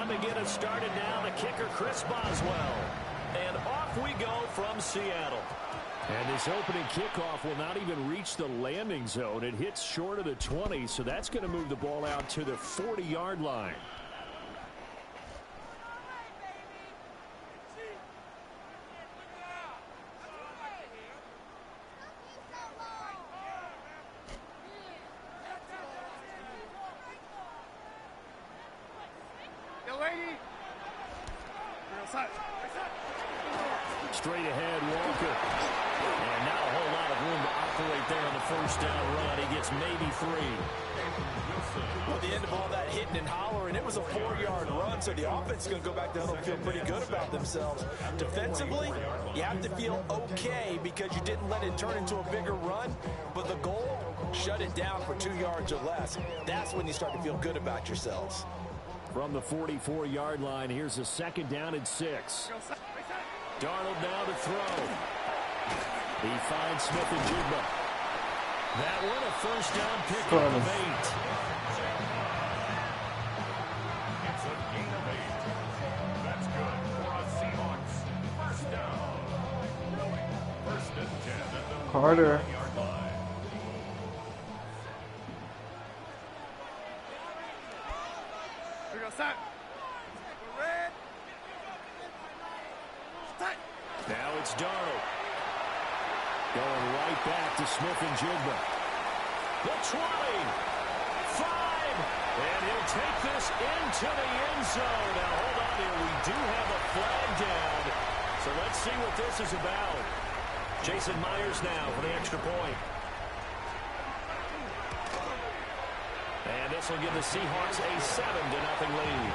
time to get us started now. The kicker, Chris Boswell. And off we go from Seattle. And this opening kickoff will not even reach the landing zone. It hits short of the 20, so that's going to move the ball out to the 40-yard line. Straight ahead, Walker. And not a whole lot of room to operate there on the first down run. He gets maybe 3. Well, the end of all that hitting and hollering, it was a 4-yard run, so the offense is going to go back down and feel pretty good about themselves. Defensively, you have to feel okay because you didn't let it turn into a bigger run, but the goal, shut it down for 2 yards or less. That's when you start to feel good about yourselves. From the 44-yard line, here's a 2nd down and 6. Darnold now to throw. He finds Smith and Jigba. That one a first down pickup of 8. It's a gain of 8. That's good for a Seahawks. First down. 1st and 10 at the Carter. 40-yard line. Now it's Darnold. Going right back to Smith and Jigba. The 20, 5, and he'll take this into the end zone. Now, hold on here. We do have a flag down, so let's see what this is about. Jason Myers now for the extra point. And this will give the Seahawks a 7-0 lead.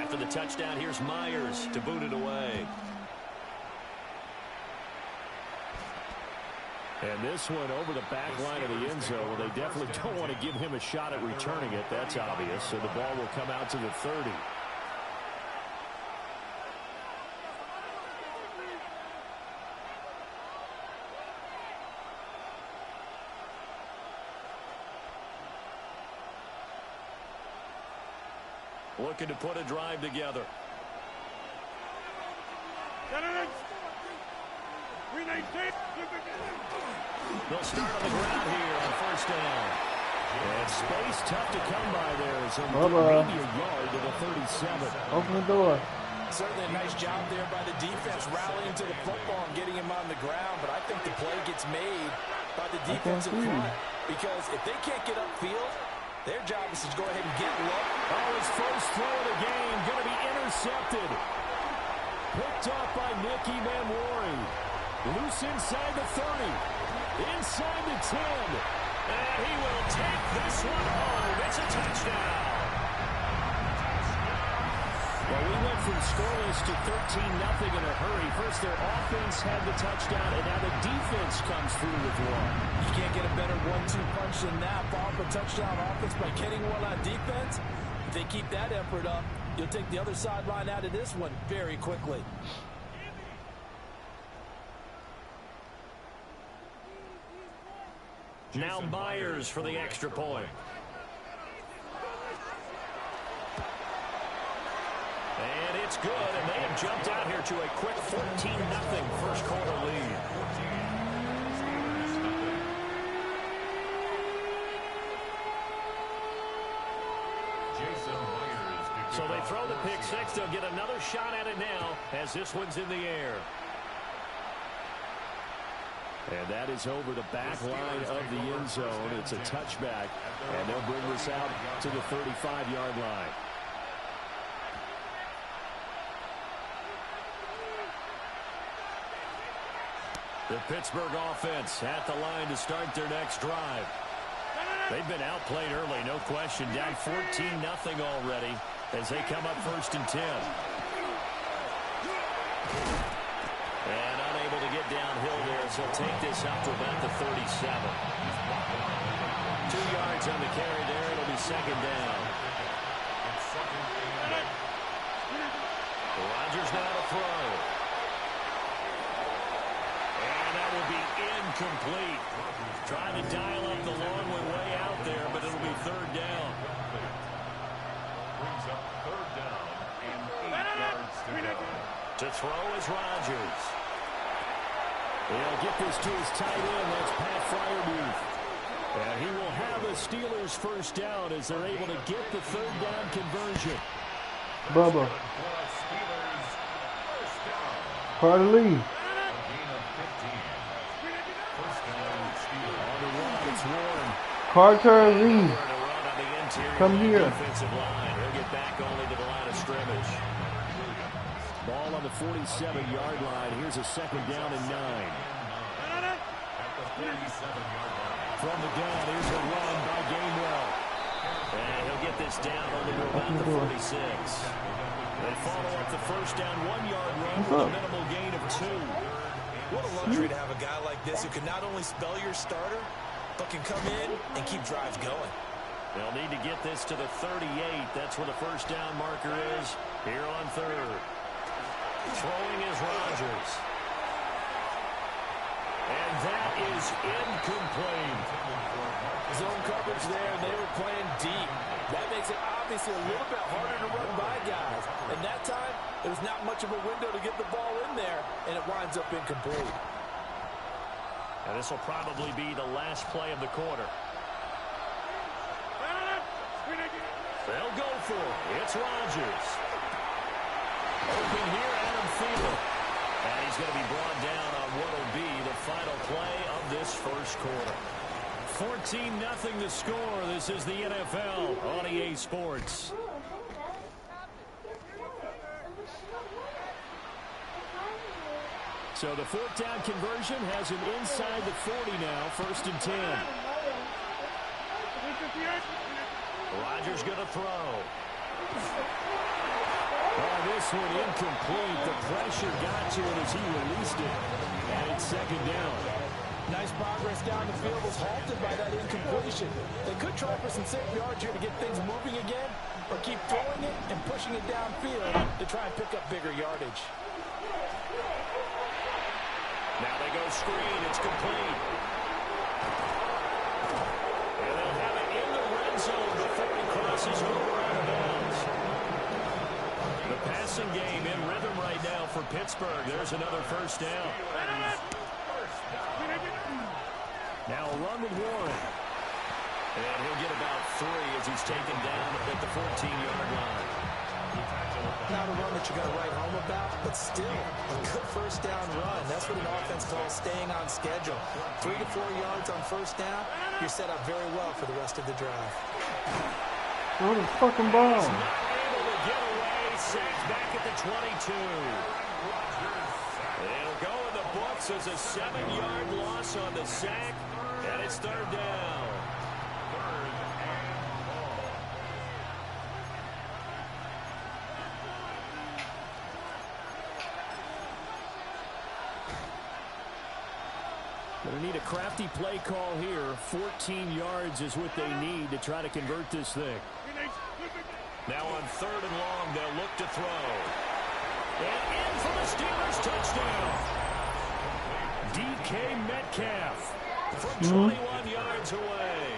For the touchdown, here's Myers to boot it away. And this one over the back line of the end zone. Well, they definitely don't want to give him a shot at returning it. That's obvious. So the ball will come out to the 30. Looking to put a drive together. They'll start on the ground here on first down. And space tough to come by there. So maybe a yard to the 37. Open the door. Certainly a nice job there by the defense rallying to the football and getting him on the ground, but I think the play gets made by the defensive front because if they can't get upfield, their job is to go ahead and get low. Oh, his first throw of the game going to be intercepted. Picked up by Nicky Manwari. Loose inside the 30. Inside the 10. And he will take this one home. It's a touchdown. Well, we went from scoreless to 13-0 in a hurry. First, their offense had the touchdown, and now the defense comes through with one. You can't get a better 1-2 punch than that. Follow up a touchdown offense by getting one on defense. If they keep that effort up, you'll take the other sideline out of this one very quickly. Now Myers for the extra point. And it's good, and they have jumped out here to a quick 14-0 first quarter lead. So they throw the pick six. They'll get another shot at it now as this one's in the air. And that is over the back line of the end zone. It's a touchback, and they'll bring this out to the 35-yard line. The Pittsburgh offense at the line to start their next drive. They've been outplayed early, no question. Down 14-0 already as they come up first and 10. And unable to get downhill there, so take this up to about the 37. 2 yards on the carry there. It'll be second down. now to throw. And that will be incomplete. Trying to dial up the long way out there, but it'll be third down. Brings up third down and 8 yards to go. To throw is Rodgers. He'll get this to his tight end. That's Pat Fryermuth. And he will have the Steelers first down as they're able to get the third down conversion. Bubba. Carter Lee. Carter Lee. Come here. He'll get back only to the line of scrimmage. Ball on the 47-yard line. Here's a second down and 9. From the gun, here's a run by Gainwell. And he'll get this down only to about the 46. They follow up the first down 1-yard run with a minimal gain of 2. What a luxury to have a guy like this who can not only spell your starter, but can come in and keep drives going. They'll need to get this to the 38. That's where the first down marker is here on third. Throwing is Rodgers. And that is incomplete. Zone coverage there, and they were playing deep. That makes it obviously a little bit harder to run by guys. And that time, there was not much of a window to get the ball in there, and it winds up incomplete. And this will probably be the last play of the quarter. They'll go for it. It's Rodgers. Open here, Adam Thielen. And he's going to be brought down on what will be the final play of this first quarter. 14-0 the score. This is the NFL on EA Sports. So the fourth down conversion has him inside the 40 now, first and 10. Rodgers going to throw. Oh, this one incomplete. The pressure got to it as he released it. And it's second down. Nice progress down the field was halted by that incompletion. They could try for some safe yards here to get things moving again, or keep throwing it and pushing it downfield to try and pick up bigger yardage. Now they go screen. It's complete. And they'll have it in the red zone before he crosses over out of bounds. The passing game in rhythm right now for Pittsburgh. There's another first down. Now a run with Warren. And he'll get about 3 as he's taken down at the 14-yard line. Not a run that you're going to write home about, but still a good first down run. That's what an offense calls staying on schedule. 3 to 4 yards on first down, you're set up very well for the rest of the drive. Throw the fucking ball. He's not able to get away. Sacked back at the 22. It'll go in the books as a 7-yard loss on the sack, and it's third down. Going to need a crafty play call here. 14 yards is what they need to try to convert this thing. Now on third and long, they'll look to throw. And in for the Steelers touchdown. DK Metcalf from 21 yards away.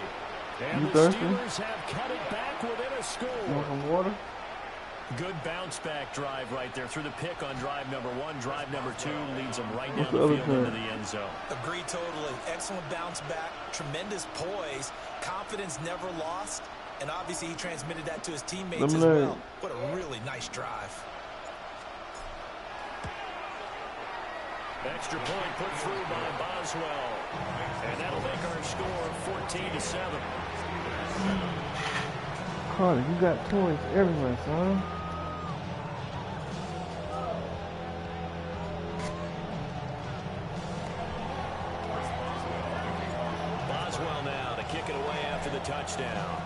And the Steelers have cut it back within a score. Want some water? Good bounce-back drive right there through the pick on drive number 1. Drive number 2 leads them right down the field into the end zone. Agreed totally. Excellent bounce back. Tremendous poise. Confidence never lost. And obviously he transmitted that to his teammates as well. What a really nice drive. Extra point put through by Boswell. And that'll make our score 14-7. Carter, you got points everywhere, son. Boswell now to kick it away after the touchdown.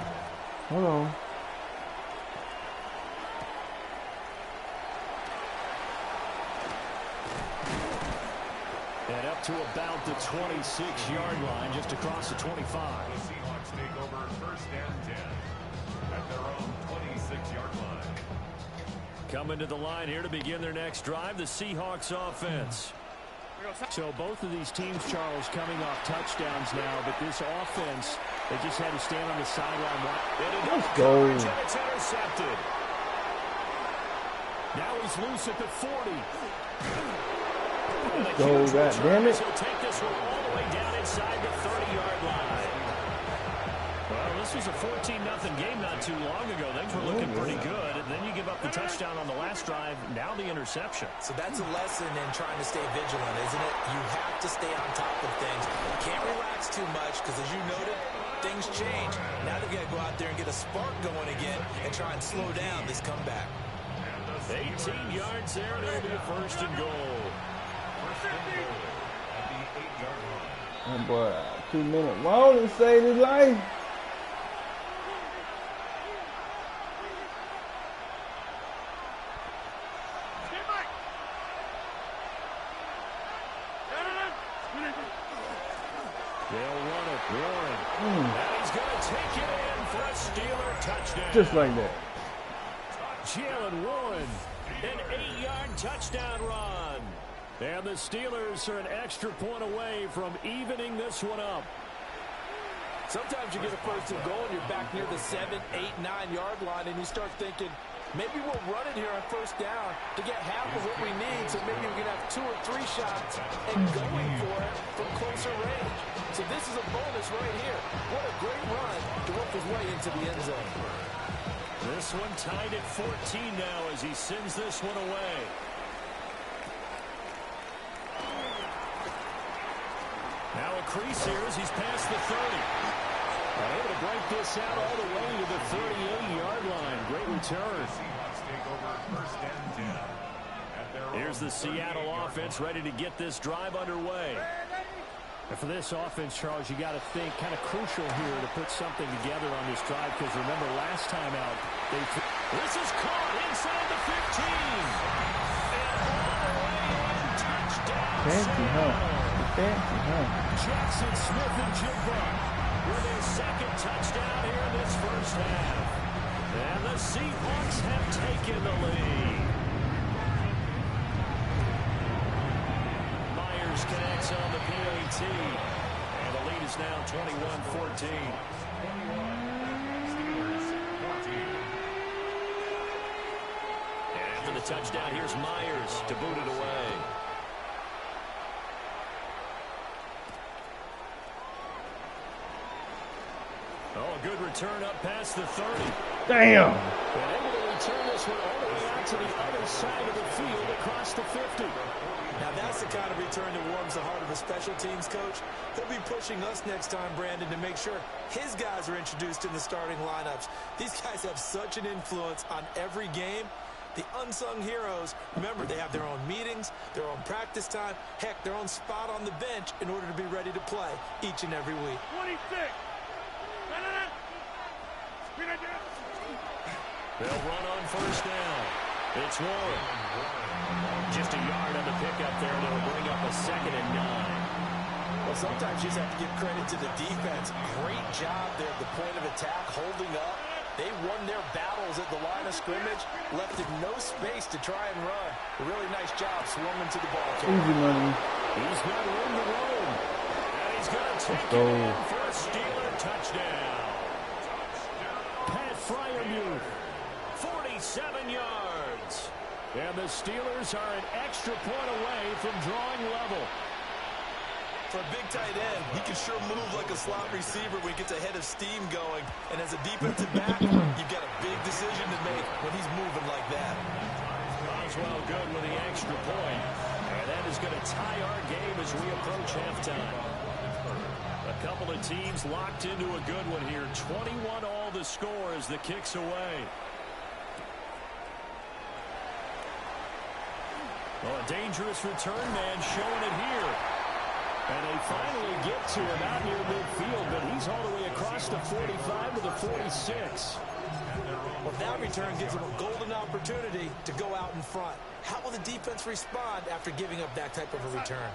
Hold on. And up to about the 26-yard line, just across the 25. The Seahawks take over first and 10 at their own 26-yard line. Coming to the line here to begin their next drive, the Seahawks offense. So both of these teams, Charles, coming off touchdowns now, but this offense, they just had to stand on the sideline. Let's go. It's intercepted. Now he's loose at the 40. Let's go, goddammit. He'll take this one all the way down inside the 30-yard line. Well, this was a 14-0 game not too long ago. Things were looking pretty good. And then you give up the touchdown on the last drive. Now the interception. So that's a lesson in trying to stay vigilant, isn't it? You have to stay on top of things. You can't relax too much because, as you noted, things change. Now they've got to go out there and get a spark going again and try and slow down this comeback. 18 yards there, and it'll be a first and goal. Oh boy, 2-minute warning saved his life. They'll run it, Warren. And he's going to take it in for a Steeler touchdown. Just like that. Jalen Warren, an 8-yard touchdown run. And the Steelers are an extra point away from evening this one up. Sometimes you get a first and goal and you're back near the 7, 8, 9-yard line and you start thinking, maybe we'll run it here on first down to get half of what we need, so maybe we can have 2 or 3 shots and going for it from closer range. So this is a bonus right here. What a great run to work his way into the end zone. This one tied at 14 now as he sends this one away. Now a crease here as he's past the 30. And able to break this out all the way to the 38-yard line. Great return. Here's the Seattle offense ready to get this drive underway. And for this offense, Charles, you got to think kind of crucial here to put something together on this drive, because remember last time out, this is caught inside the 15. And all the way in, touchdown. Fancy, huh? Fancy, huh? Jackson Smith and Jigba with his second touchdown here in this first half. And the Seahawks have taken the lead. Myers connects on the PAT. And the lead is now 21-14. And after the touchdown, here's Myers to boot it away. Oh, a good return up past the 30. Damn. And able to return this one all the way out to the other side of the field across the 50. Now that's the kind of return that warms the heart of a special teams coach. He'll be pushing us next time, Brandon, to make sure his guys are introduced in the starting lineups. These guys have such an influence on every game. The unsung heroes, remember, they have their own meetings, their own practice time, heck, their own spot on the bench in order to be ready to play each and every week. 26. They'll run on first down. It's Warren. Just a yard on the pickup there, and it'll bring up a 2nd and 9. Well, sometimes you just have to give credit to the defense. Great job there at the point of attack, holding up. They won their battles at the line of scrimmage, left it no space to try and run. A really nice job swarming to the ball. Easy money. He's got room to roam. And he's going to take it in for a Steeler touchdown. Pat Fryermuth, 47 yards. And the Steelers are an extra point away from drawing level. For a big tight end, he can sure move like a slot receiver when he gets a head of steam going. And as a defensive back, you've got a big decision to make when he's moving like that. Boswell good with the extra point. And that is going to tie our game as we approach halftime. A couple of teams locked into a good one here. 21 all the score as the kick's away. Well, a dangerous return man showing it here. And they finally get to him out near midfield, but he's all the way across the 45 to the 46. Well, that return gives them a golden opportunity to go out in front. How will the defense respond after giving up that type of a return?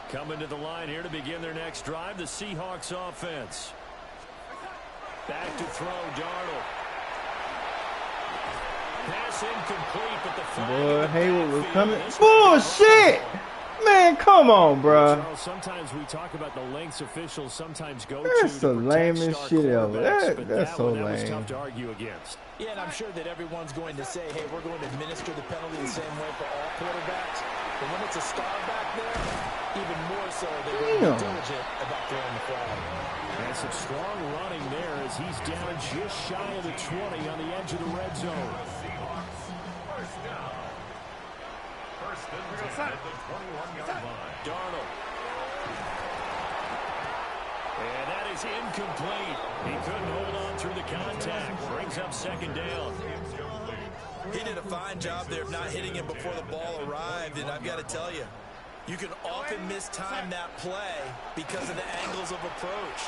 Coming to the line here to begin their next drive, the Seahawks offense. Back to throw, Darnold. Pass incomplete, but the flag Boy, Hayward was coming. This Bullshit! Man, come on, bro. Charles, sometimes we talk about the lengths officials sometimes go That's to the lamest shit ever. That's so that was lame. tough to argue against. Yeah, and I'm sure that everyone's going to say, hey, we're going to administer the penalty the same way for all quarterbacks. But when it's a star back there, even more so, they're going to be diligent about throwing the flag. And some strong running there as he's down just shy of the 20 on the edge of the red zone. First down. First and 10 at the 21-yard line. Darnold. And that is incomplete. He couldn't hold on through the contact. Brings up second down. He did a fine job there of not hitting him before the ball arrived, and I've got to tell you, you can often mistime that play because of the angles of approach.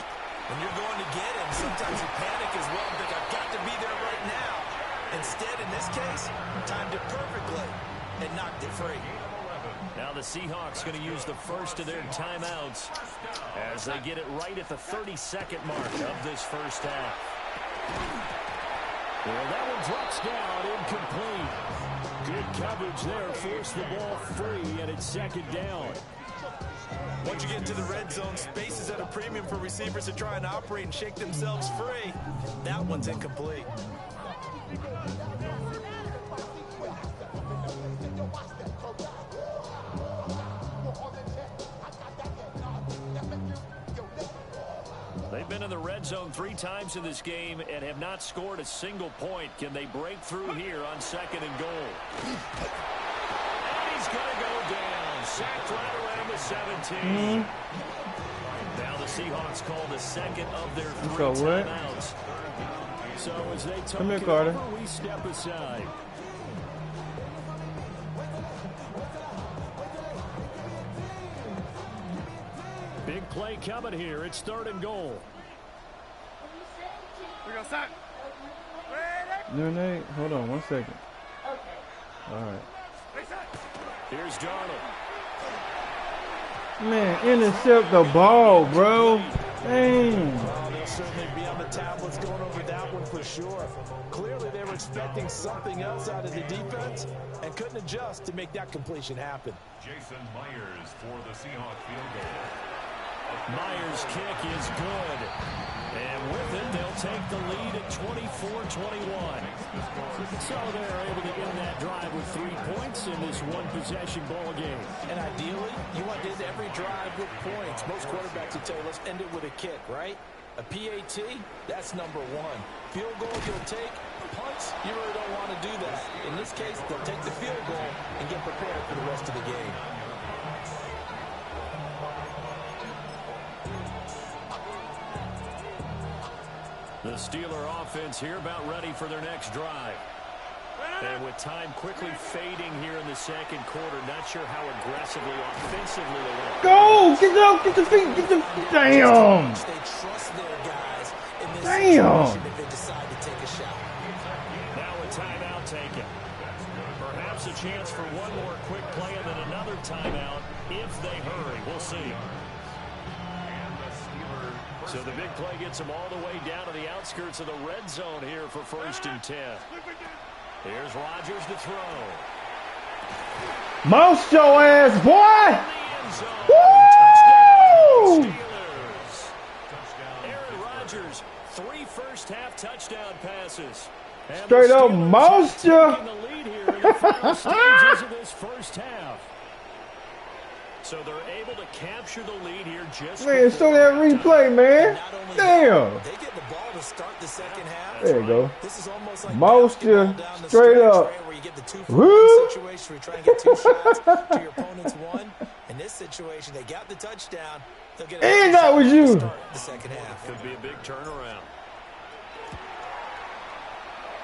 When you're going to get him, sometimes you panic as well and think, I've got to be there right now. Instead, in this case, timed it perfectly and knocked it free. Now the Seahawks going to use the first of their timeouts as they get it right at the 32nd mark of this first half. Well, that one drops down, incomplete. Good coverage there, forced the ball free, and it's second down. Once you get into the red zone, space is at a premium for receivers to try and operate and shake themselves free. That one's incomplete. They've been in the red zone 3 times in this game and have not scored a single point. Can they break through here on second and goal? And he's going to go down. Sacked right around the 17. Now the Seahawks call the second of their 3 timeouts. So as they talk it over, we step aside. Big play coming here. It's third and goal. We go sack. No, Nate. Hold on 1 second. All right. Here's Darnold. Man, intercept the ball, bro. Dang. Well, they'll certainly be on the tablets going over that one for sure. Clearly, they were expecting something else out of the defense and couldn't adjust to make that completion happen. Jason Myers for the Seahawks field goal. Myers' kick is good. And with it, they'll take the lead at 24-21. So they're able to end that drive with 3 points in this one-possession ball game. And ideally, you want to end every drive with points. Most quarterbacks would tell you, let's end it with a kick, right? A PAT, that's number 1. Field goal, you'll take. Punts, you really don't want to do that. In this case, they'll take the field goal and get prepared for the rest of the game. The Steeler offense here about ready for their next drive. And with time quickly fading here in the second quarter, not sure how aggressively, offensively they want to go. Get up, get the feet, get the damn. They trust their guys in this damn. situation if they decide to take a shot. Now a timeout taken. Perhaps a chance for one more quick play and then another timeout if they hurry. We'll see. So the big play gets them all the way down to the outskirts of the red zone here for first and 10. Here's Rodgers to throw. Mouse your ass, boy! Woo! Aaron Rodgers, 3 first-half touchdown passes. And straight up mouse ya! taking the lead here in the final stages of this first half. So they're able to capture the lead here just man, show that replay, man. Damn. They get the ball to start the second half. There you go. This is almost like most you straight up. Where you get the 2-for-1 situation where you try and get 2 shots to your opponent's 1. In this situation, they got the touchdown. They'll get and that was you. Start the second half. Could be a big turnaround.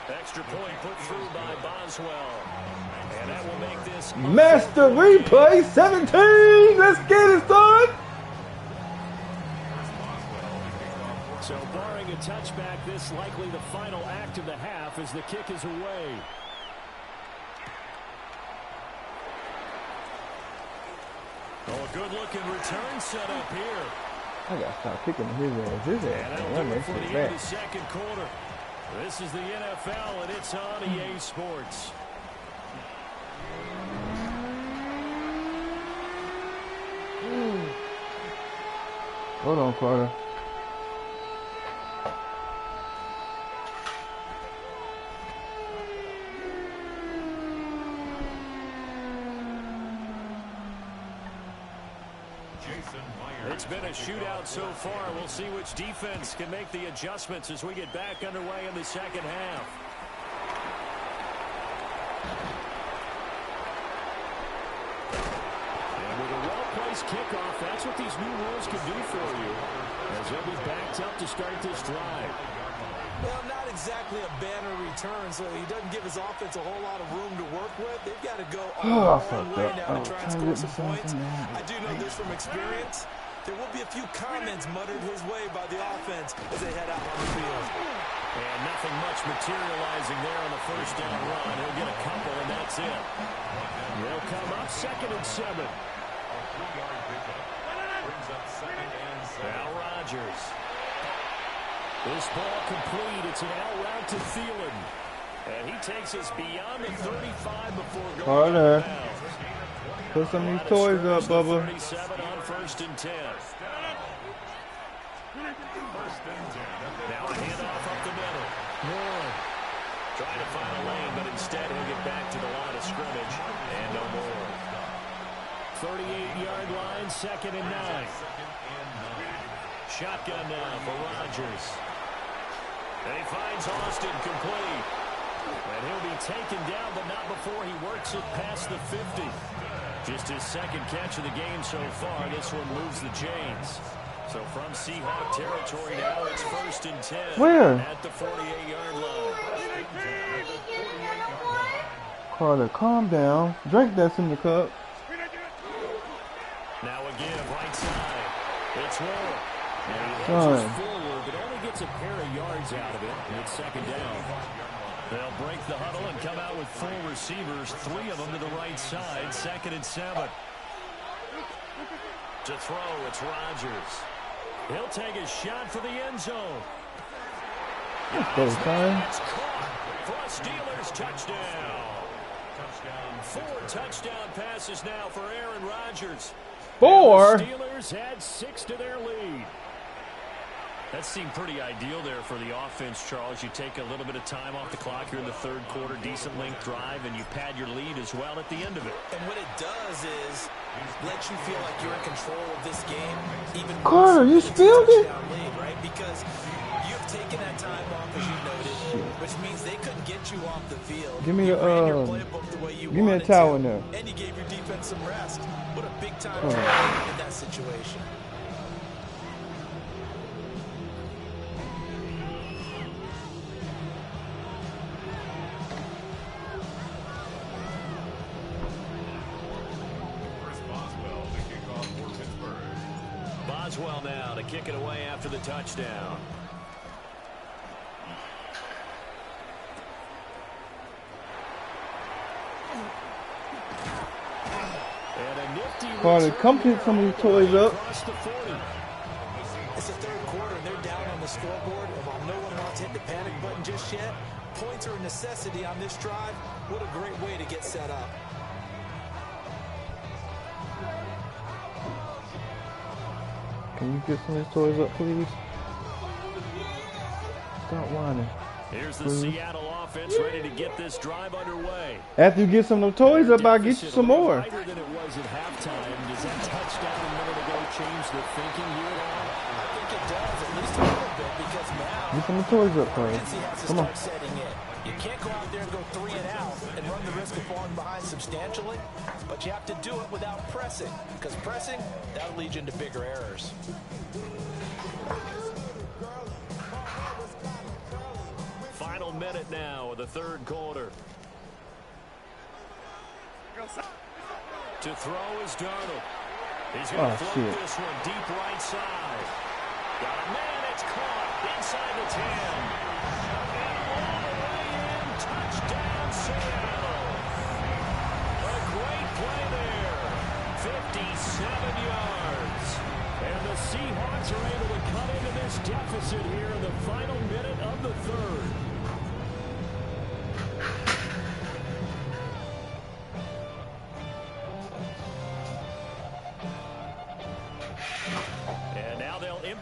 Extra point put through by Boswell. And that will make this master replay 17. Let's get it, son. So barring a touchback, this likely the final act of the half as the kick is away. Oh, a good-looking return set up here. I gotta stop kicking his ass. His ass and run that for shit the end back. of the second quarter. This is the NFL, and it's on EA Sports. Hold on, Carter. It's been a shootout so far. We'll see which defense can make the adjustments as we get back underway in the second half. And with a well-placed kickoff, that's what these new rules can do for you, as they'll be backed up to start this drive. Well, not exactly a banner return, so he doesn't give his offense a whole lot of room to work with. They've got to go a long way now to try and score some points. I do know this from experience. There will be a few comments muttered his way by the offense as they head out on the field. And nothing much materializing there on the first down run. He'll get a couple, and that's it. They'll come up 2nd and 7. Now Rodgers. This ball complete. It's an out route to Thielen. And he takes us beyond the 35 before going out of bounds. Put some of these toys up, Bubba. 37 on 1st and 10. Now a handoff up the middle. Moore trying to find a lane, but instead he'll get back to the line of scrimmage. And no more. 38-yard line, 2nd and 9. Shotgun now for Rodgers. And he finds Austin complete. And he'll be taken down, but not before he works it past the 50. Just his 2nd catch of the game so far. This one moves the chains. So from Seahawk territory now, it's 1st and 10. Where? At the 48-yard line. Carter, calm down. Drink that's in the cup. Now again, right side. It's Moore. And he Son. edges forward, but only gets a pair of yards out of it. And it's 2nd down. They'll break the huddle and come out with 4 receivers, 3 of them to the right side. 2nd and 7. To throw, it's Rodgers. He'll take a shot for the end zone. Let's go, son. It's caught for a Steelers touchdown. 4 touchdown passes now for Aaron Rodgers. 4? The Steelers had 6 to their lead. That seemed pretty ideal there for the offense, Charles. You take a little bit of time off the clock here in the 3rd quarter, decent length drive, and you pad your lead as well at the end of it. And what it does is let you feel like you're in control of this game. Even Carter, you spilled it? lead, right? Because you've taken that time off, as you noted, which means they couldn't get you off the field. Give me you the ran your playbook the way you give me a wanted towel to, in there. and you gave your defense some rest. What a big time in that situation. Boswell now to kick it away after the touchdown. And a nifty Carter, come pick some of these toys up. across the 40. It's the 3rd quarter, and they're down on the scoreboard. And while no one wants to hit the panic button just yet, points are a necessity on this drive. What a great way to get set up. Can you get some of these toys up, please? Stop whining. Here's the Seattle offense ready to get this drive underway. After you get some of the toys up, I'll get you some more. Lighter than it was at halftime. Does that touchdown a minute ago change the thinking here at all? I think it does, at least a little bit, because now Get some of the toys up, Carter. Nancy has to Come on. start setting in. You can't go out there and go 3 and out and run the risk of falling behind substantially, but you have to do it without pressing, because pressing, that'll lead you into bigger errors. Final minute now of the 3rd quarter. To throw is Darnold. He's going to float this one deep right side. Got a man, it's caught inside the 10. And all the way in, touchdown Seattle. A great play there. 57 yards. And the Seahawks are able to cut into this deficit here in the final minute of the 3rd.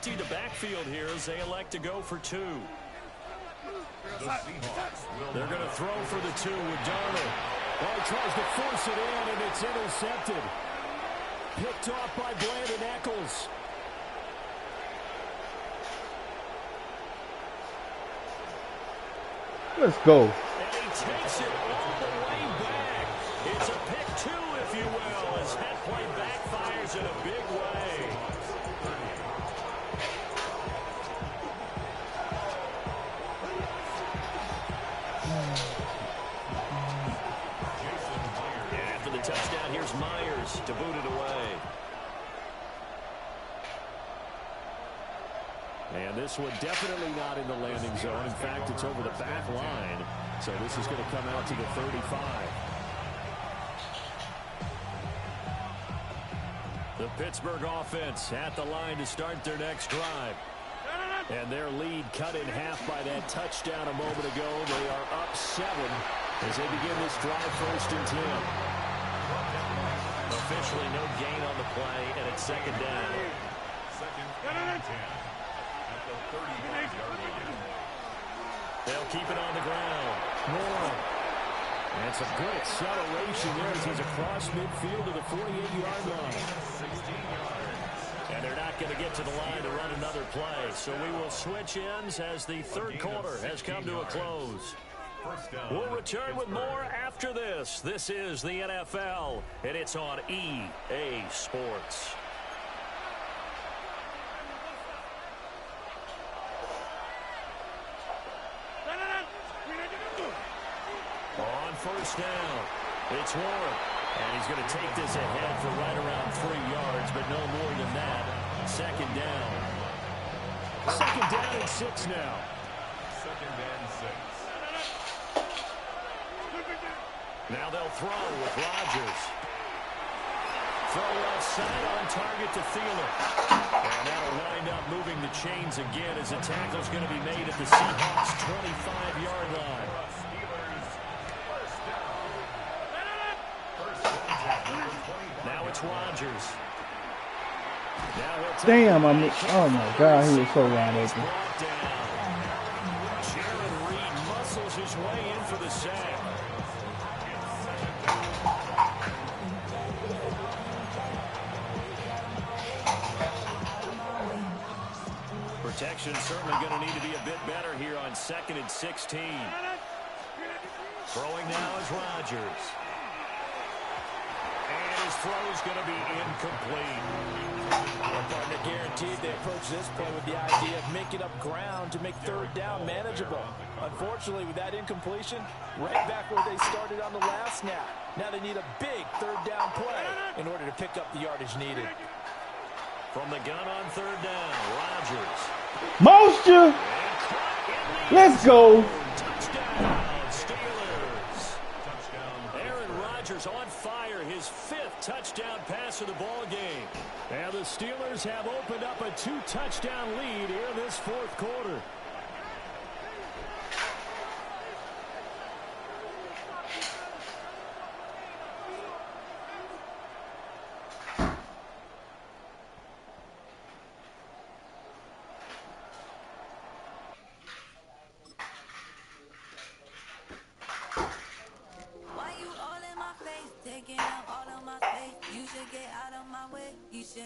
empty the backfield here as they elect to go for 2. They're going to throw for the 2 with Darnold. Oh, he tries to force it in, and it's intercepted. Picked off by Brandon Eccles. Let's go. And he takes it all the way back. It's a pick 2, if you will, as that play backfires in a big way. And after the touchdown, here's Myers to boot it away. And this one definitely not in the landing zone. In fact, it's over the back line. So this is going to come out to the 35. The Pittsburgh offense at the line to start their next drive. And their lead cut in half by that touchdown a moment ago. They are up 7 as they begin this drive, 1st and 10. Officially no gain on the play, and it's 2nd down. 2nd and 10. At the 35-yard line. They'll keep it on the ground. Moore. And some good acceleration there as he's across midfield to the 48-yard line. And they're not going to get to the line to run another play. So we will switch ends as the 3rd quarter has come to a close. We'll return with more after this. This is the NFL, and it's on EA Sports. On 1st down, it's Warren. And he's going to take this ahead for right around 3 yards, but no more than that. 2nd down. 2nd down and 6 now. 2nd and 6. Now they'll throw with Rodgers. Throw outside on target to Thielen. And that'll wind up moving the chains again as the tackle's going to be made at the Seahawks' 25-yard line. Now it's Rodgers. Damn, oh my God, he was so wide open. Jaron Reed muscles his way in for the sack. Protection certainly going to need to be a bit better here on 2nd and 16. Throwing now is Rodgers. His throw's going to be incomplete. Our partner guaranteed they approach this play with the idea of making up ground to make 3rd down manageable. Unfortunately, with that incompletion, right back where they started on the last snap. Now they need a big 3rd down play in order to pick up the yardage needed. From the gun on 3rd down, Rodgers. Moisture! Let's go! Touchdown, Steelers. Aaron Rodgers on fire, his 5th touchdown pass of the ball game. And the Steelers have opened up a 2-touchdown lead here this 4th quarter.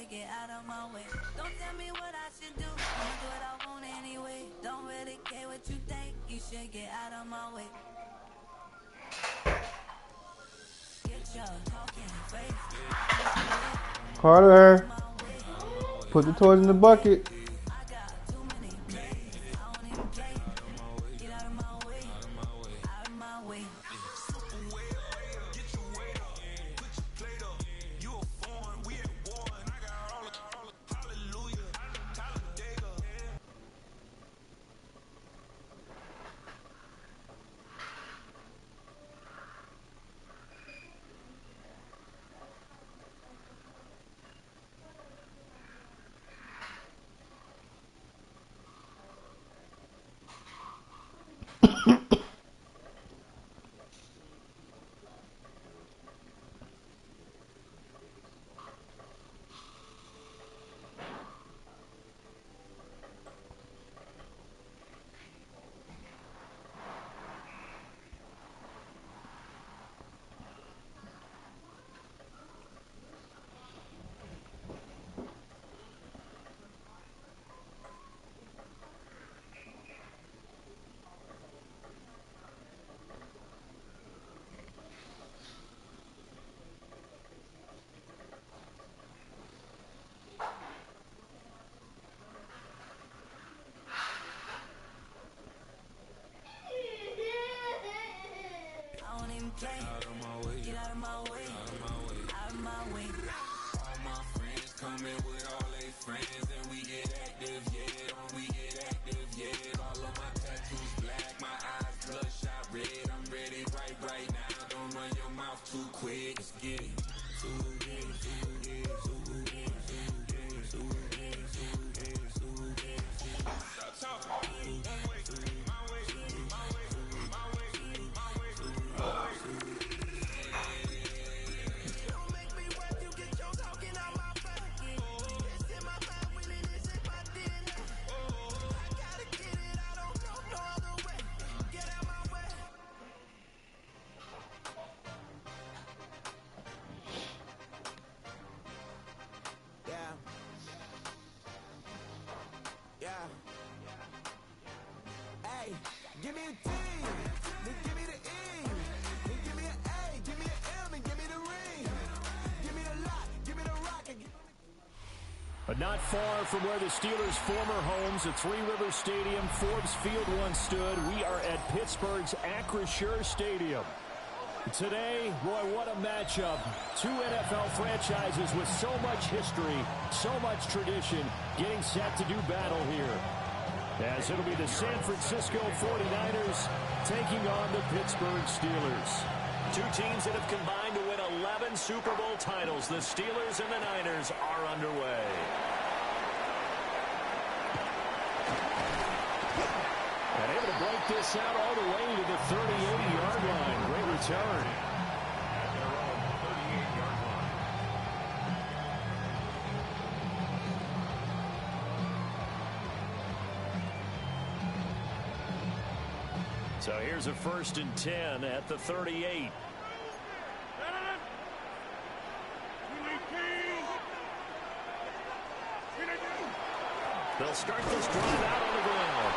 Get out of my way. Don't tell me what I should do. I'ma do what I want anyway. Don't really care what you think. You should get out of my way. Get your talking face. Carter, put the toys in the bucket. coming with all they friends and we get active, yeah. We get active, yeah. All of my tattoos black, my eyes bloodshot red. I'm ready right now. Don't run your mouth too quick. Let's get it. Give me a T, then give me the E, then give me an A, give me an M, and give me the ring. Give me the lot, give me the rock. But not far from where the Steelers' former homes, at Three Rivers Stadium, Forbes Field once stood, we are at Pittsburgh's Acrisure Stadium. Today, boy, what a matchup. Two NFL franchises with so much history, so much tradition, getting set to do battle here. As it'll be the San Francisco 49ers taking on the Pittsburgh Steelers. Two teams that have combined to win 11 Super Bowl titles. The Steelers and the Niners are underway. And able to break this out all the way to the 38-yard line. Great return. At their own 38-yard line. So here's a 1st and 10 at the 38. They'll start this drive out on the ground.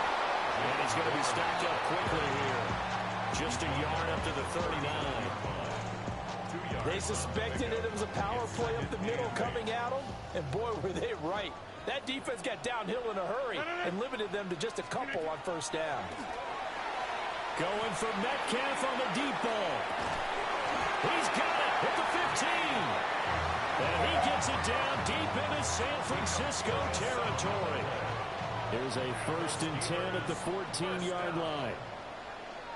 And he's going to be stacked up quickly here. Just a yard up to the 39. They suspected it was a power play up the middle coming at them, and boy, were they right. That defense got downhill in a hurry and limited them to just a couple on 1st down. Going for Metcalf on the deep ball. He's got it at the 15. And he gets it down deep into San Francisco territory. Here's a 1st and 10 at the 14-yard line.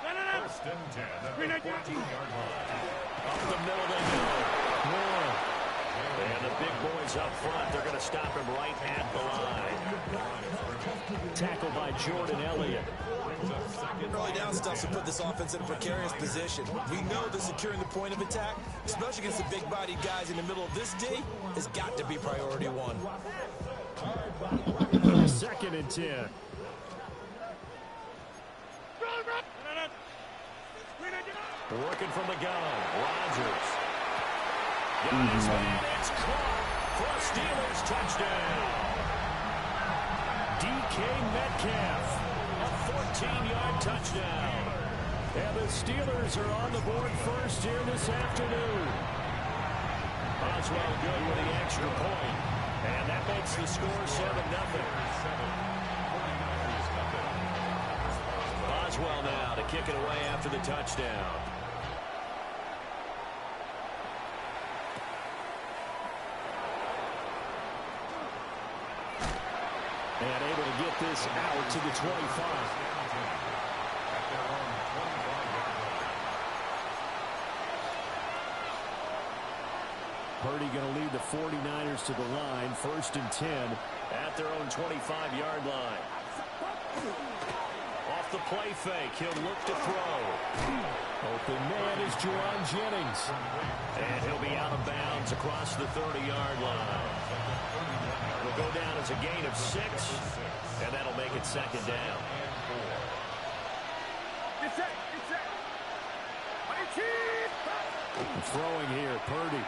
1st and 10 at the 14-yard line. Up the middle they go. And the big boys up front, they're going to stop him right at the line. Tackled by Jordan Elliott. Early down stuff to put this offense in a precarious position. We know that securing the point of attack, especially against the big-bodied guys in the middle of this D, has got to be priority one. 2nd and 10. Working from the gun, Rodgers. Got his man, it's caught for a Steelers touchdown. DK Metcalf, a 14-yard touchdown. And the Steelers are on the board first here this afternoon. Boswell good with the extra point. And that makes the score 7-0. Boswell now to kick it away after the touchdown. And able to get this out to the 25. Purdy going to lead the 49ers to the line. 1st and 10 at their own 25-yard line. Off the play fake, he'll look to throw. Open man is Juwan Jennings. And he'll be out of bounds across the 30-yard line. It'll go down as a gain of 6, and that'll make it 2nd down. Throwing here, Purdy.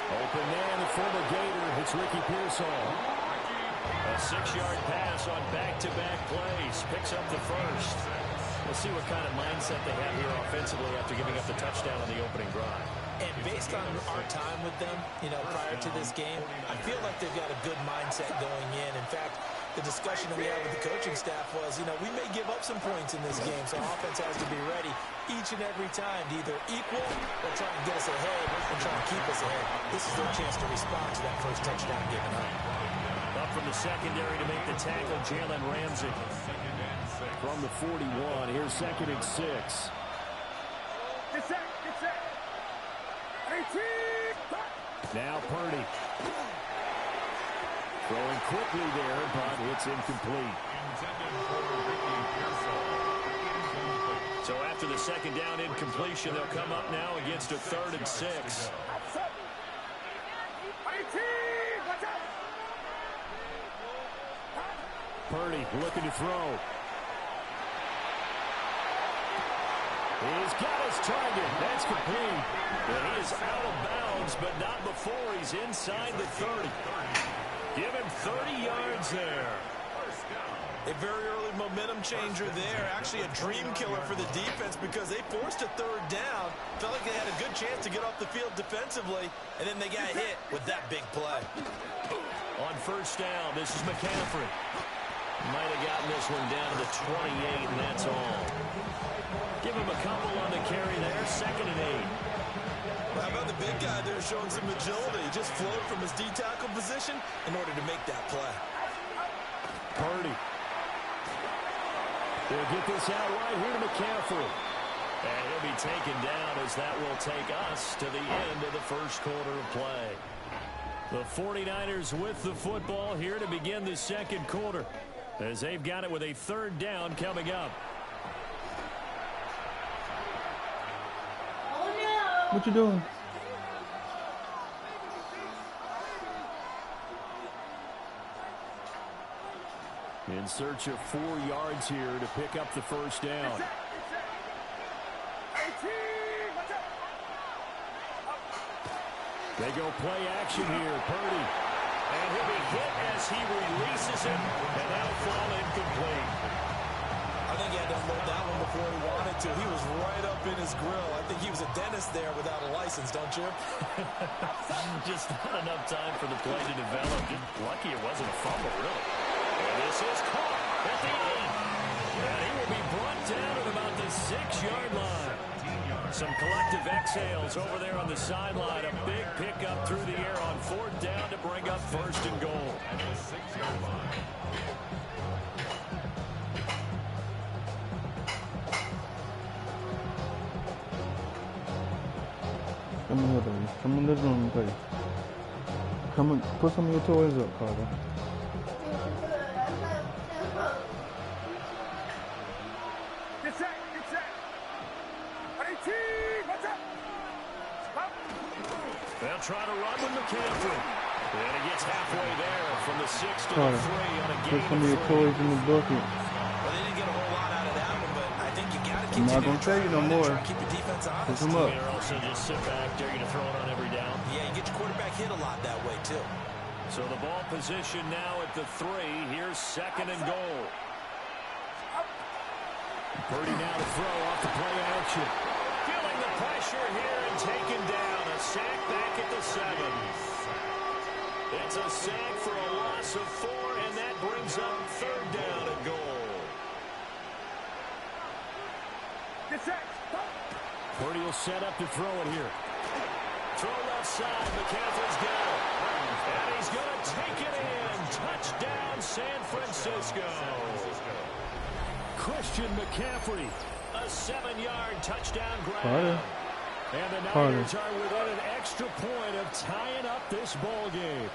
Open man, the former Gator. It's Ricky Pearsall. A 6-yard pass on back-to-back plays. Picks up the first. We'll see what kind of mindset they have here offensively after giving up the touchdown on the opening drive. And based on our time with them, prior to this game, I feel like they've got a good mindset going in. In fact, the discussion that we had with the coaching staff was, you know, we may give up some points in this game, so offense has to be ready each and every time to either equal or try and get us ahead and try and keep us ahead. This is their chance to respond to that first touchdown given up. Up from the secondary to make the tackle, Jalen Ramsey. From the 41, here's 2nd and 6. Get set. 18. Now Purdy. Throwing quickly there, but it's incomplete. So after the 2nd down incompletion, they'll come up now against a 3rd and 6. Purdy looking to throw. He's got his target. That's complete. And he is out of bounds, but not before he's inside the 30. Give him 30 yards there. A very early momentum changer there. Actually a dream killer for the defense because they forced a 3rd down. Felt like they had a good chance to get off the field defensively, and then they got hit with that big play. On 1st down, this is McCaffrey. Might have gotten this one down to the 28, and that's all. Give him a couple on the carry there. 2nd and 8. Well, how about the big guy there showing some agility? He just flowed from his D-tackle position in order to make that play. Purdy. They'll get this out right here to McCaffrey. And he'll be taken down as that will take us to the end of the 1st quarter of play. The 49ers with the football here to begin the 2nd quarter, as they've got it with a 3rd down coming up. What you doing? In search of 4 yards here to pick up the 1st down. They go play action here. Purdy. And he'll be hit as he releases it, and that'll fall incomplete. I think he had to unload that one before he wanted to. He was right up in his grill. I think he was a dentist there without a license, don't you? Just not enough time for the play to develop. Just lucky it wasn't a fumble, really. And this is caught at the 8. And he will be brought down at about the 6-yard line. Some collective exhales over there on the sideline. A big pickup through the air on 4th down to bring up 1st and goal. Come in here, baby. Come in the room, baby. Come and put some of your toys up, Carter. Get set. 18. What's up? They'll try to run with McCaffrey. And he gets halfway there from the 6 to Carter, the 3 on a put gain some of your of 3. toys in the bucket. Well, they didn't get a whole lot out of that one, but I think you got to I'm continue not gonna to tell you no run and more. try and keep the defense Pick honest. them up. Or also just sit back, dare you to throw it on every down. Yeah, you get your quarterback hit a lot that way, too. So the ball position now at the 3. Here's 2nd and goal. Purdy now to throw off the play action. Feeling the pressure here and taken down. A sack back at the 7. It's a sack for a loss of 4, and that brings up 3rd down and goal. Get set. Purdy will set up to throw it here. Throw left side. McCaffrey's got it. And he's going to take it in. Touchdown, San Francisco. Christian McCaffrey, a 7-yard touchdown grab. Carter. And the Carter. Niners are within an extra point of tying up this ball game.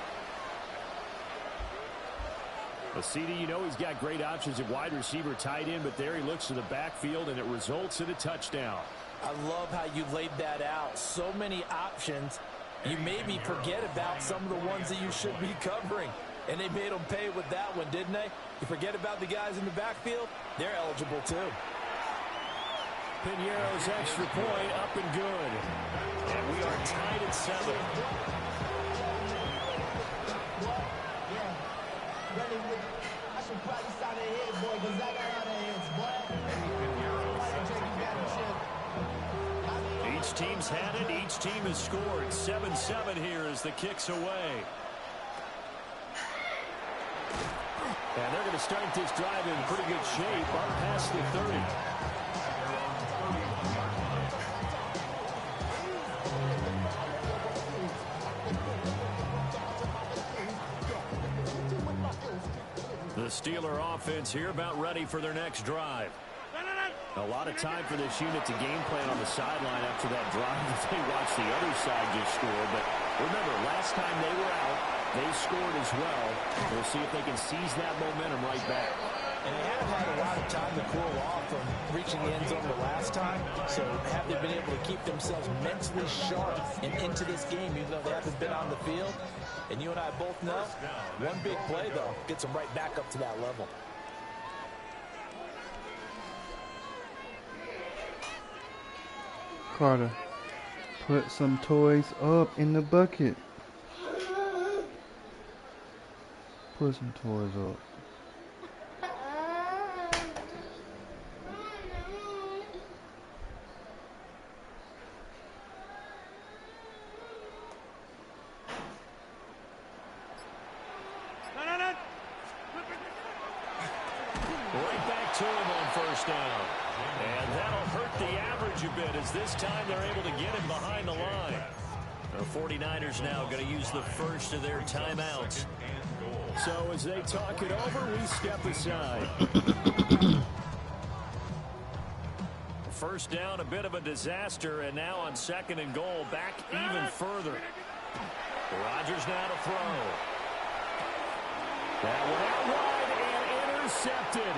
A CD, you know he's got great options at wide receiver, tight end, but there he looks to the backfield, and it results in a touchdown. I love how you laid that out. So many options. You maybe forget about some of the ones that you should be covering. And they made them pay with that one, didn't they? You forget about the guys in the backfield, they're eligible too. Piñeiro's extra point up and good. And we are tied at 7. Each team's had it. Each team has scored. 7-7 here as the kick's away. And they're to start this drive in pretty good shape, up past the 30. The Steeler offense here about ready for their next drive. A lot of time for this unit to game plan on the sideline after that drive as they watch the other side just score. But remember, last time they were out, they scored as well. We'll see if they can seize that momentum right back. And they haven't had a lot of time to cool off from reaching the end zone the last time. So have they been able to keep themselves mentally sharp and into this game, even though they haven't been on the field? And you and I both know, one big play, though, gets them right back up to that level. Carter, put some toys up in the bucket. Put some toys up. Right back to him on first down. And that'll hurt the average a bit as this time they're able to get him behind the line. The 49ers now going to use the first of their timeouts. So as they talk it over, we step aside. First down, a bit of a disaster, and now on second and goal, back even further. Rodgers now to throw. That one out wide and intercepted.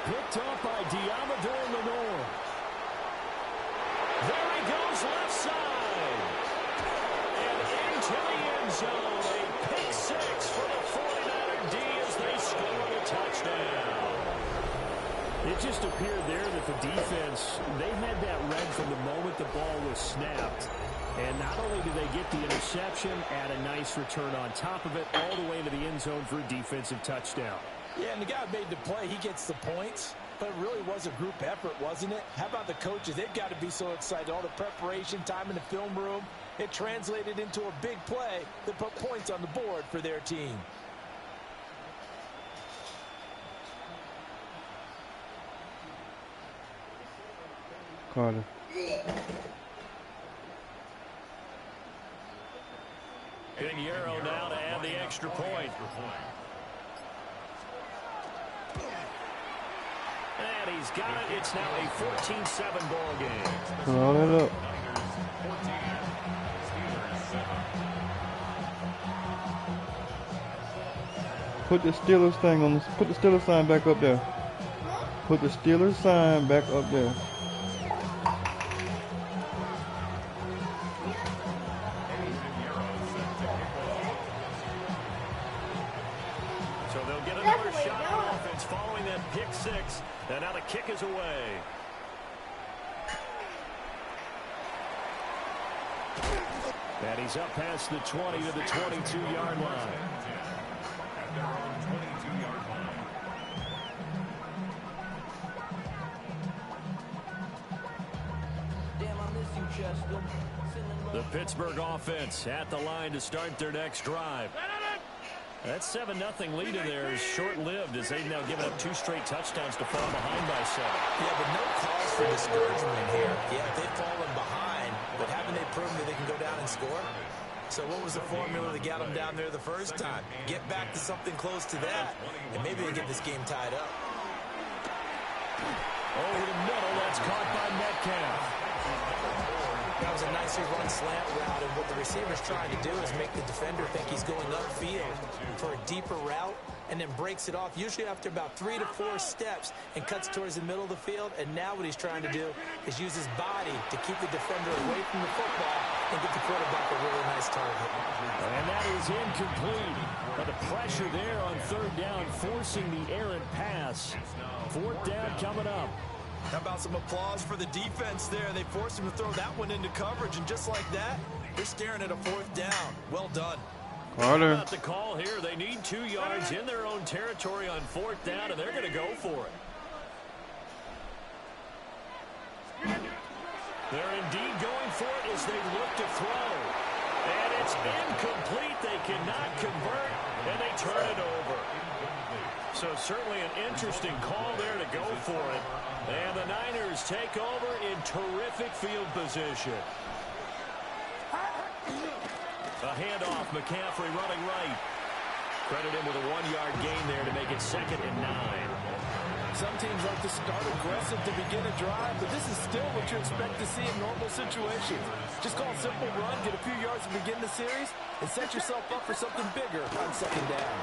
Picked up by Diamador Lenore. There he goes left side. And into the end zone. A pick six for the 49er D as they score the touchdown. It just appeared there that the defense, they had that read from the moment the ball was snapped. And not only did they get the interception, add a nice return on top of it, all the way to the end zone for a defensive touchdown. Yeah, and the guy who made the play, he gets the points. But it really was a group effort, wasn't it? How about the coaches? They've got to be so excited. All the preparation, time in the film room, it translated into a big play that put points on the board for their team. Carter. Pinheiro now to add the extra point. And he's got it. It's now a 14-7 ball game. Roll it up. Put the Steelers thing on this. Put the Steelers sign back up there. Put the Steelers sign back up there. So they'll get another shot on offense following that pick six. And now the kick is away. And he's up past the 20 to the 22-yard line. At their own 22-yard line. Damn, I miss you, Chester. The Pittsburgh offense at the line to start their next drive. That 7-0 lead in there is short-lived as they've now given up 2 straight touchdowns to fall behind by 7. Yeah, but no cause for discouragement here. Yeah, they've fallen behind, but haven't they proven that they can go down and score? So what was the formula that got them down there the first time? Get back to something close to that, and maybe they get this game tied up. Over the middle, that's caught by Metcalf. That was a nicely run slant route, and what the receiver's trying to do is make the defender think he's going upfield for a deeper route, and then breaks it off, usually after about 3 to 4 steps, and cuts towards the middle of the field. And now what he's trying to do is use his body to keep the defender away from the football and get the quarterback a really nice target. And that is incomplete. But the pressure there on third down, forcing the errant pass. Fourth down coming up. How about some applause for the defense there? They forced him to throw that one into coverage, and just like that, they're staring at a fourth down. Well done. Carter. About the call here, they need 2 yards in their own territory on fourth down, and they're going to go for it. They're indeed going for it as they look to throw. And it's incomplete. They cannot convert, and they turn it over. So certainly an interesting call there to go for it. And the Niners take over in terrific field position. A handoff, McCaffrey running right. Credit him with a 1-yard gain there to make it 2nd and 9. Some teams like to start aggressive to begin a drive, but this is still what you expect to see in normal situations. Just call a simple run, get a few yards to begin the series, and set yourself up for something bigger on 2nd down.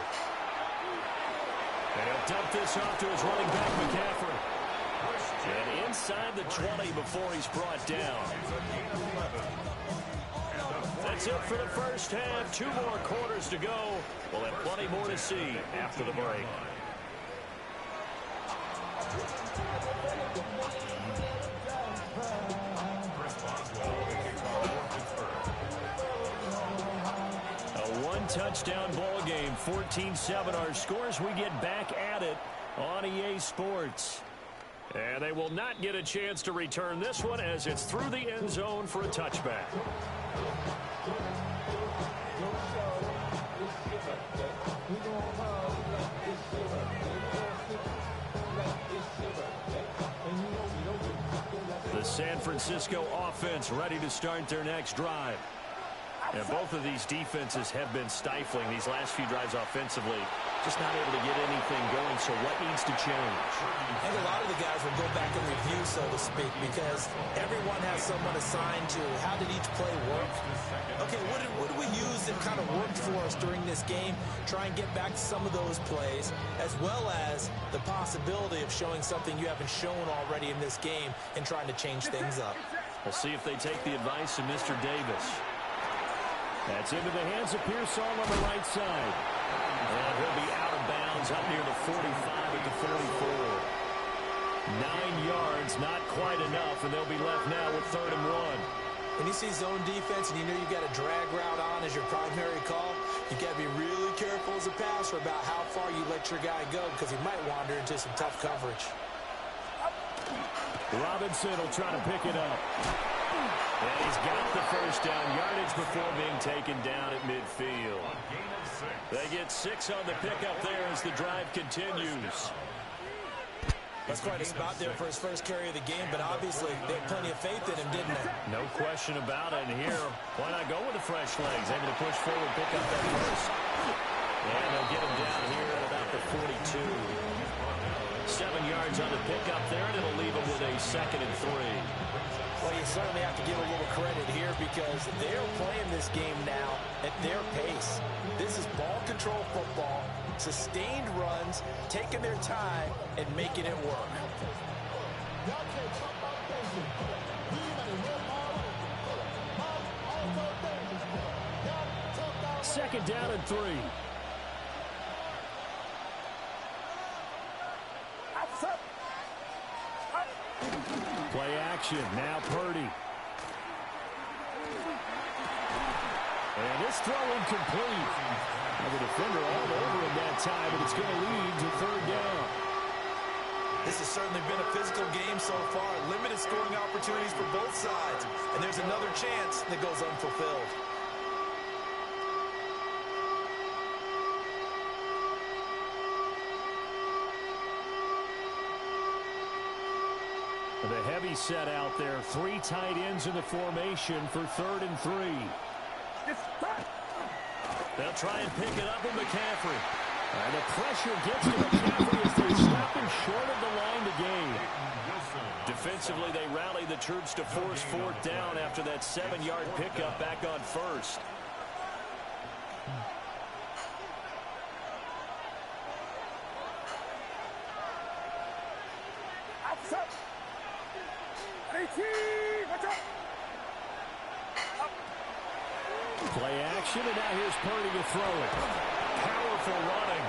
And he'll dump this off to his running back, McCaffrey. And inside the 20 before he's brought down. That's it for the first half. 2 more quarters to go. We'll have plenty more to see after the break. A 1-touchdown ball game. 14-7 our scores. We get back at it on EA Sports. And they will not get a chance to return this one as it's through the end zone for a touchback. The San Francisco offense ready to start their next drive. And both of these defenses have been stifling these last few drives offensively. Just not able to get anything going, so what needs to change? I think a lot of the guys will go back and review, so to speak, because everyone has someone assigned to how did each play work. Okay, what did we use that kind of worked for us during this game? Try and get back to some of those plays, as well as the possibility of showing something you haven't shown already in this game and trying to change things up. We'll see if they take the advice of Mr. Davis. That's into the hands of Pearsall on the right side. And he'll be out of bounds up near the 45 at the 44. 9 yards, not quite enough, and they'll be left now with 3rd and 1. When you see zone defense and you know you've got a drag route on as your primary call, you got to be really careful as a passer about how far you let your guy go because he might wander into some tough coverage. Robinson will try to pick it up. And he's got the first down yardage before being taken down at midfield. They get 6 on the pickup there as the drive continues. That's quite a spot there for his first carry of the game, but obviously they had plenty of faith in him, didn't they? No question about it. And here, why not go with the fresh legs? Able to push forward, pick up that first. And they'll get him down here at about the 42. 7 yards on the pickup there, and it'll leave him with a 2nd and 3. Well, you certainly have to give a little credit here because they're playing this game now at their pace. This is ball control football, sustained runs, taking their time, and making it work. 2nd down and 3. Play action. Now Purdy. And this throw incomplete. Now the defender all over him that time, but it's going to lead to 3rd down. This has certainly been a physical game so far. Limited scoring opportunities for both sides. And there's another chance that goes unfulfilled. The heavy set out there. 3 tight ends in the formation for 3rd and 3. They'll try and pick it up with McCaffrey. And the pressure gets to McCaffrey as they're stopping short of the line to gain. Defensively, they rally the troops to force 4th down after that 7-yard pickup back on 1st. Play action, and now here's Purdy to throw it. Powerful running.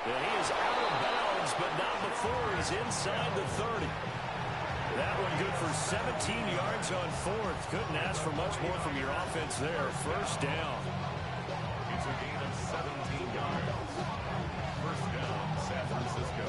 And he is out of bounds, but not before he's inside the 30. That one good for 17 yards on 4th. Couldn't ask for much more from your offense there. 1st down. It's a gain of 17 yards. 1st down, San Francisco.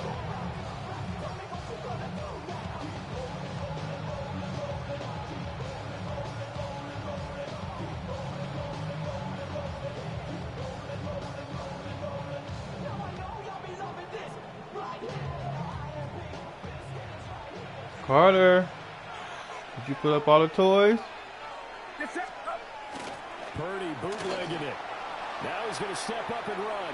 Carter, did you put up all the toys? Purdy bootlegging it. Now he's going to step up and run.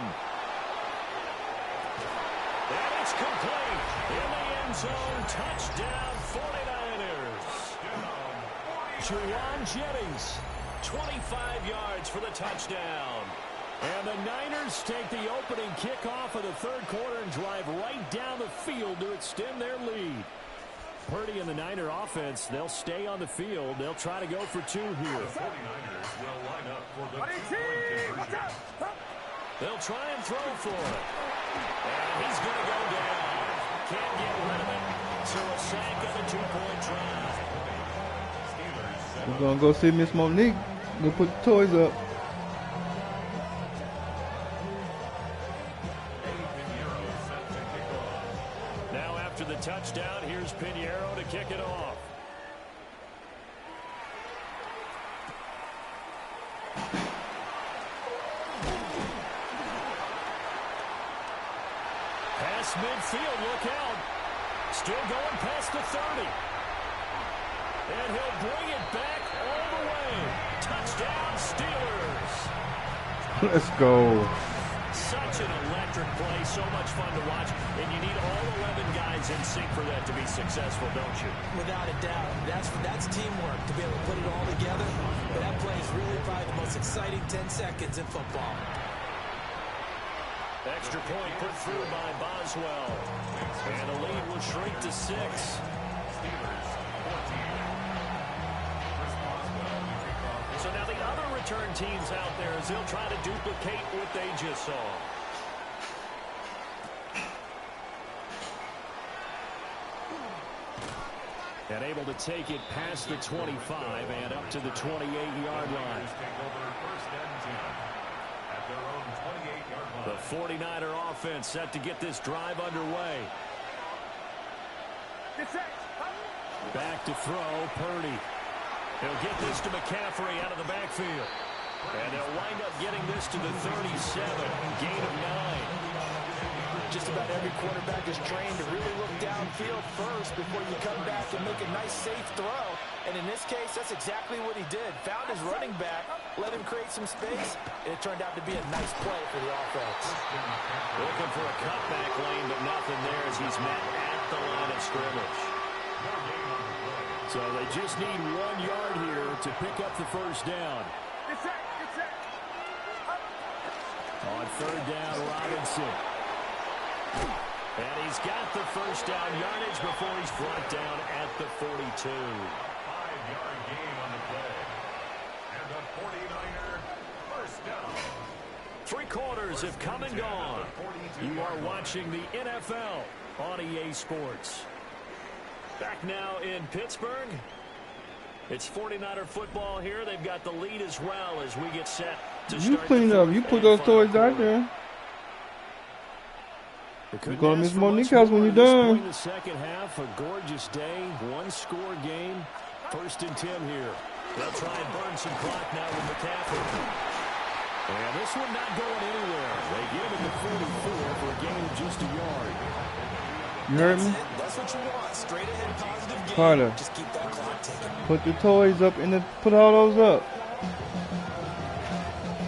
And it's complete. In the end zone, touchdown 49ers. Juwan Jennings, 25 yards for the touchdown. And the Niners take the opening kickoff of the third quarter and drive right down the field to extend their lead. Purdy and the Niner offense, they'll stay on the field. They'll try to go for two here. The 49ers will line up for the two-point conversion. They'll try and throw for it. And he's going to go down. Can't get rid of it. So a sack on the two-point drive. We're going to go see Miss Monique. We'll put the toys up. Now after the touchdown, here's Pinheiro to kick it off. Pass midfield, look out. Still going past the 30. And he'll bring it back all the way. Touchdown, Steelers. Let's go. Such an electric play, so much fun to watch. And you need all 11 guys in sync for that to be successful, don't you? Without a doubt. That's teamwork to be able to put it all together. But that play is really probably the most exciting 10 seconds in football. Extra point put through by Boswell. And the lead will shrink to 6. So now the other return teams out there as they'll try to duplicate what they just saw. And able to take it past the 25 and up to the 28-yard line. The 49er offense set to get this drive underway. Back to throw, Purdy. He'll get this to McCaffrey out of the backfield. And they'll wind up getting this to the 37, gain of 9. Just about every quarterback is trained to really look downfield first before you come back and make a nice, safe throw. And in this case, that's exactly what he did. Found his running back, let him create some space, and it turned out to be a nice play for the offense. Looking for a cutback lane, but nothing there as he's met at the line of scrimmage. So they just need 1 yard here to pick up the first down. On third down, Robinson. And he's got the first down yardage before he's brought down at the 42. 5-yard gain on the play. And the 49er first down. 3 quarters have come and gone. You are watching the NFL on EA Sports. Back now in Pittsburgh. It's 49er football here. They've got the lead as well as we get set to start. You clean up. You put those toys out there. You go to Miss Monique's house when you're done. The second half, a gorgeous day, 1-score game. 1st and 10 here. They'll try and burn some clock now with McCaffrey. And this one not going anywhere. They give him the 44 for a gain of just a yard. You heard me? That's what you want. Straight ahead, positive game. Carter, Just keep that clock ticking. put the toys up and put all those up.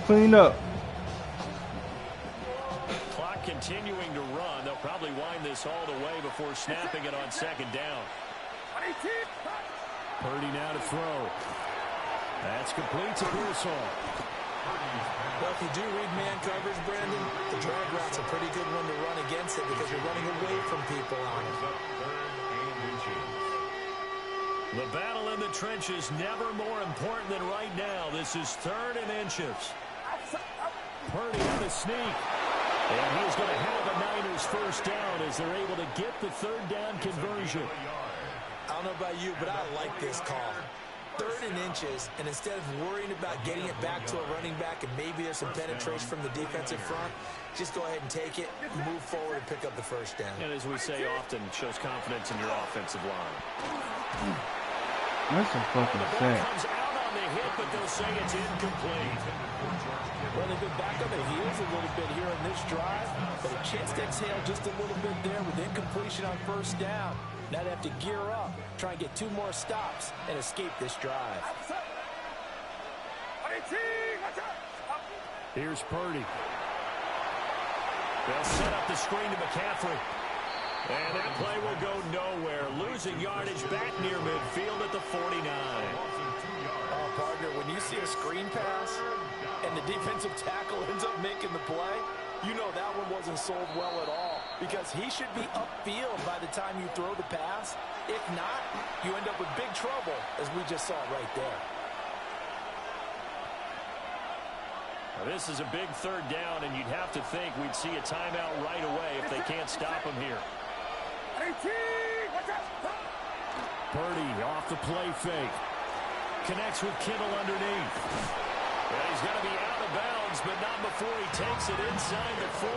Clean up. Clock continuing to run. They'll probably wind this all the way before snapping it on second down. Purdy now to throw. That's complete to Pearsall. Well, if you do read man coverage, Brandon, the drag route's a pretty good one to run against it because you're running away from people on it. The battle in the trenches never more important than right now. This is 3rd and inches. Purdy on the sneak. And he's going to have the Niners first down as they're able to get the 3rd down conversion. I don't know about you, but I like this call. 3rd and inches, and instead of worrying about getting it back to a running back and maybe there's some penetration from the defensive front, just go ahead and take it, move forward, and pick up the first down. And as we say often, shows confidence in your offensive line. That's a fucking The ball sack. comes out on the hit, but they'll say it's incomplete. Well, they've been back on their heels a little bit here on this drive, but a chance to exhale just a little bit there with incompletion on first down. Now they have to gear up, try and get 2 more stops, and escape this drive. Here's Purdy. They'll set up the screen to McCaffrey. And that play will go nowhere. Losing yardage back near midfield at the 49. Oh, partner, when you see a screen pass and the defensive tackle ends up making the play, you know that one wasn't sold well at all, because he should be upfield by the time you throw the pass. If not, you end up with big trouble, as we just saw right there. Now, this is a big 3rd down, and you'd have to think we'd see a timeout right away if they can't stop him here. Purdy off the play fake. Connects with Kittle underneath. Well, he's going to be out of bounds, but not before he takes it inside the 40.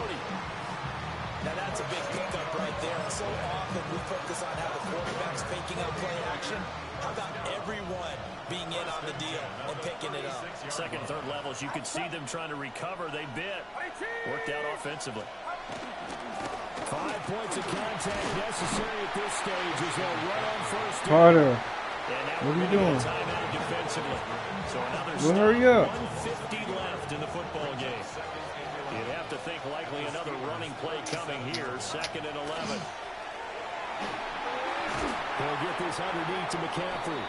Now that's a big pickup right there. And so often we focus on how the quarterback's faking out play action. How about everyone being in on the deal and picking it up? 2nd, 3rd levels, you could see them trying to recover. They bit. Worked out offensively. 5 points of contact necessary at this stage as they'll run on 1st down. Carter, What are you doing? Timeout defensively. So another Well, hurry up. 150 left in the football game. You'd have to think likely another running play coming here. 2nd and 11. They'll get this underneath to McCaffrey.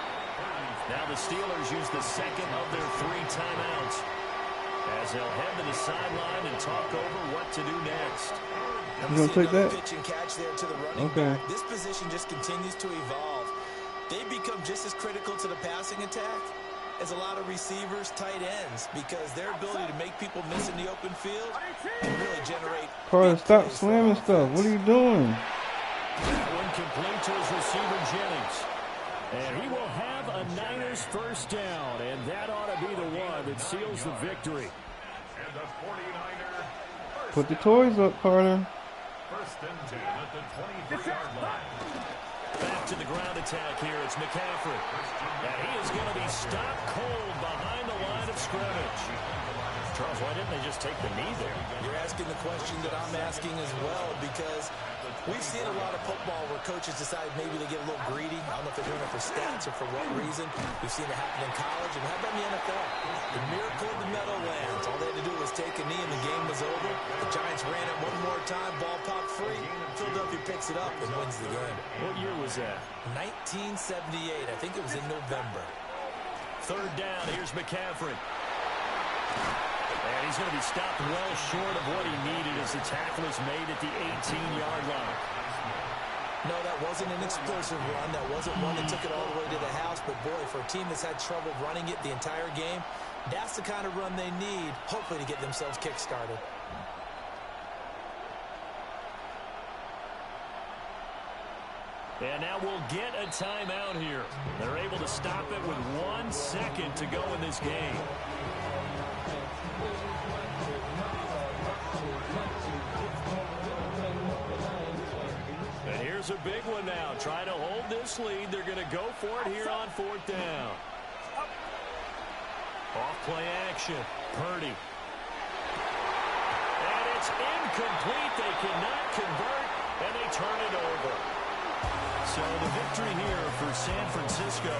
Now the Steelers use the 2nd of their 3 timeouts as they'll head to the sideline and talk over what to do next. You gonna take that? Pitch and catch there to the running back. This position just continues to evolve. They become just as critical to the passing attack as a lot of receivers, tight ends, because their ability to make people miss in the open field and really generate. Carter, stop slamming stuff. What are you doing? That one complete to his receiver, Jennings. And he will have a Niners 1st down, and that ought to be the one that seals the victory. And the 49er. Put the toys up, Carter. 1st and 10 at the 23-yard line. Back to the ground attack here. It's McCaffrey. And he is going to be stopped cold behind the line of scrimmage. Charles, why didn't they just take the knee there? You're asking the question that I'm asking as well, because we've seen a lot of football where coaches decide maybe they get a little greedy. I don't know if they're doing it for stats or for what reason. We've seen it happen in college, and how about in the NFL? The miracle of the Meadowlands. All they had to do was take a knee, and the game was over. The Giants ran it one more time. Ball popped free. Philadelphia picks it up and wins the game. What year was that? 1978. I think it was in November. 3rd down. Here's McCaffrey. And he's going to be stopped well short of what he needed as the tackle is made at the 18-yard line. No, that wasn't an explosive run. That wasn't one that took it all the way to the house. But, boy, for a team that's had trouble running it the entire game, that's the kind of run they need, hopefully, to get themselves kick-started. And now we'll get a timeout here. They're able to stop it with 1 second to go in this game. And here's a big one now. Trying to hold this lead. They're going to go for it here on 4th down. Off-play action. Purdy. And it's incomplete. They cannot convert, and they turn it over. So the victory here for San Francisco.